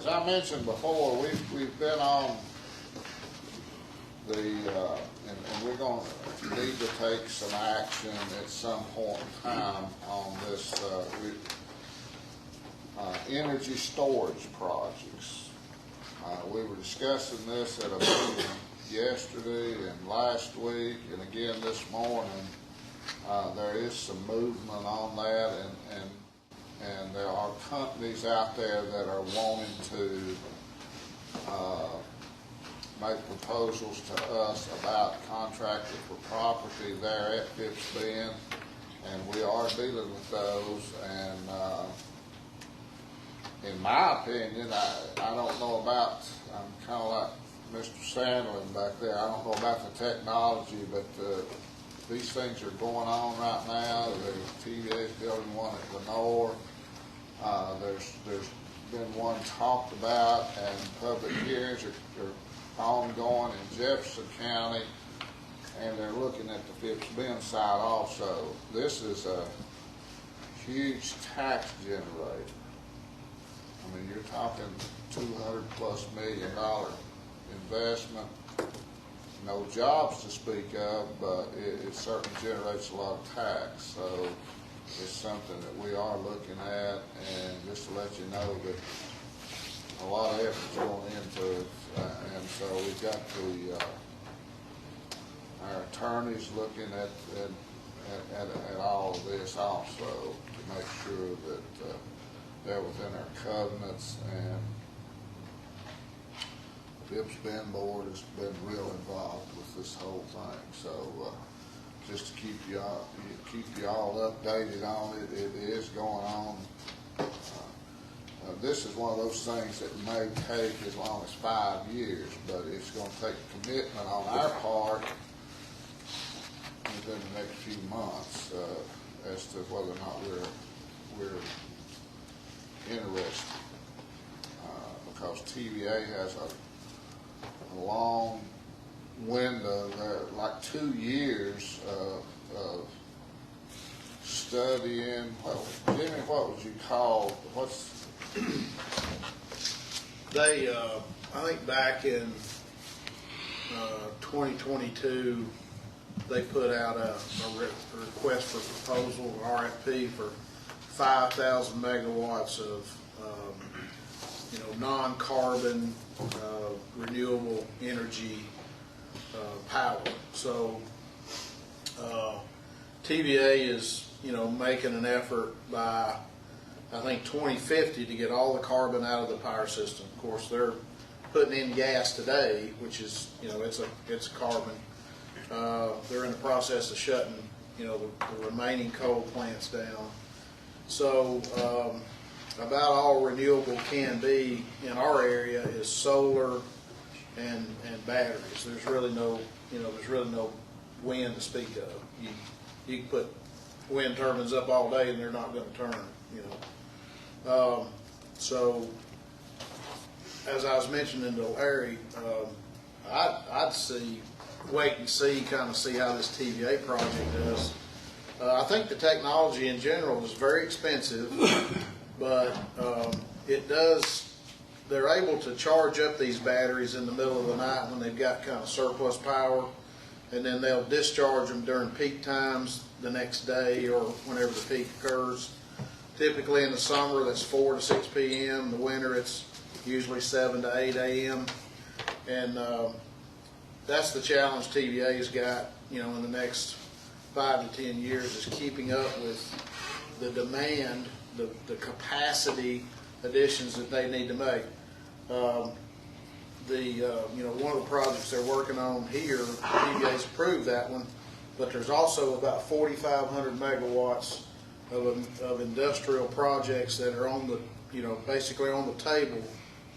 as I mentioned before, we've been on the, and we're going to need to take some action at some point in time on this energy storage projects. We were discussing this at a meeting yesterday and last week, and again this morning. There is some movement on that, and there are companies out there that are wanting to make proposals to us about contracting for property there at Phipps Bend, and we are dealing with those. And in my opinion, I don't know about, I'm kind of like Mr. Sandlin back there, I don't know about the technology, but these things are going on right now. The TVA is building one at Lenore. There's been one talked about, and public hearings are ongoing in Jefferson County, and they're looking at the Phipps Bend side also. This is a huge tax generator. I mean, you're talking $200+ million investment. No jobs to speak of, but it certainly generates a lot of tax. So it's something that we are looking at, and just to let you know that a lot of effort's going into it, and so we've got our attorneys looking at all of this also to make sure that they're within our covenants. And Phipps Bend board has been real involved with this whole thing. So just to keep you all updated on it, it is going on. This is one of those things that may take as long as 5 years, but it's going to take commitment on our part within the next few months as to whether or not we're interested, because TVA has a long window there, like 2 years of studying. Well, Jimmy, what would you call, They, I think back in 2022, they put out a request for proposal, RFP, for 5,000 megawatts of non-carbon renewable energy power. So TVA is making an effort by, I think, 2050 to get all the carbon out of the power system. Of course, they're putting in gas today, which is it's carbon. They're in the process of shutting the remaining coal plants down. So about all renewable can be in our area is solar and batteries. There's really no wind to speak of. You can put wind turbines up all day and they're not going to turn. So as I was mentioning to Larry, I'd wait and see how this TVA project does. I think the technology in general is very expensive, but they're able to charge up these batteries in the middle of the night when they've got kind of surplus power, and then they'll discharge them during peak times the next day or whenever the peak occurs. Typically in the summer that's 4 to 6 p.m. In the winter it's usually 7 to 8 a.m. And that's the challenge TVA's got, in the next 5 to 10 years, is keeping up with the demand, the capacity additions that they need to make. One of the projects they're working on here, TVA's approved that one, but there's also about 4,500 megawatts of industrial projects that are on the, basically on the table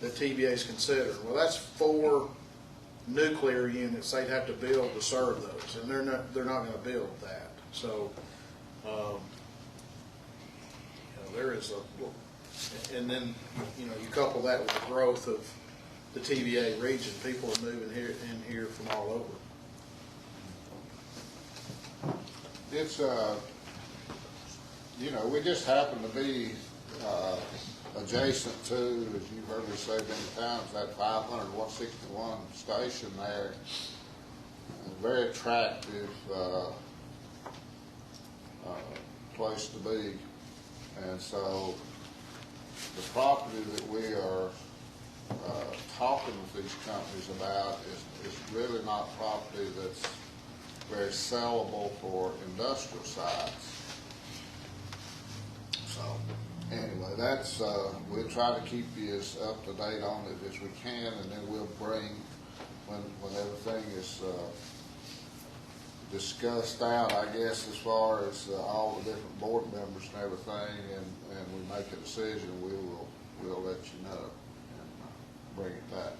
that TVA's considering. Well, that's 4 nuclear units they'd have to build to serve those, and they're not going to build that. So, there is and then you couple that with the growth of the TVA region. People are moving here from all over. It's we just happen to be adjacent to, as you've heard me say many times, that 500-161 station there. A very attractive place to be. And so the property that we are talking with these companies about is really not property that's very sellable for industrial sites. So anyway, that's, we'll try to keep you as up to date on it as we can, and then we'll bring, when everything is discussed out, I guess, as far as all the different board members and everything, and we make a decision, we'll let you know and bring it back.